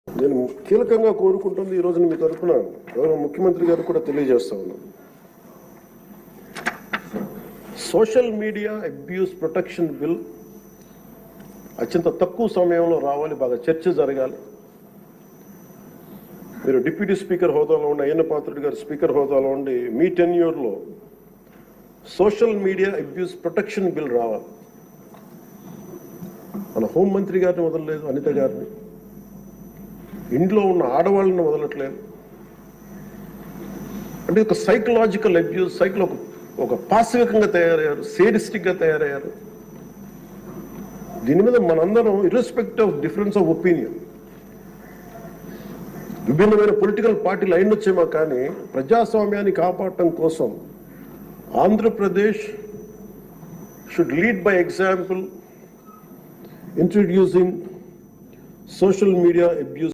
నేను కీలకంగా కోరుకుంటుంది ఈ రోజు మీ తరఫున గౌరవ ముఖ్యమంత్రి గారు కూడా తెలియజేస్తా ఉన్నాను. Social media abuse protection bill అత్యంత తక్కువ సమయంలో రావాలి, బాగా చర్చ జరగాలి. మీరు డిప్యూటీ స్పీకర్ హోదాలో ఉండి, అయ్యన్న పాత్రుడు గారు స్పీకర్ హోదాలో ఉండి, మీ టెన్యూర్లో social media abuse protection bill రావాలి. మన హోంమంత్రి గారిని వదలలేదు, అనిత గారిని, ఇంట్లో ఉన్న ఆడవాళ్ళని వదలట్లేదు. అంటే ఒక సైకలాజికల్ అబ్యూస్, ఒక పాశవికంగా తయారయ్యారు, సేడిస్టిక్గా తయారయ్యారు. దీని మీద మనందరం irrespective of difference of opinion, విభిన్నమైన పొలిటికల్ పార్టీలు అయినొచ్చేమో కానీ ప్రజాస్వామ్యాన్ని కాపాడటం కోసం Andhra Pradesh should lead by example introducing social media abuse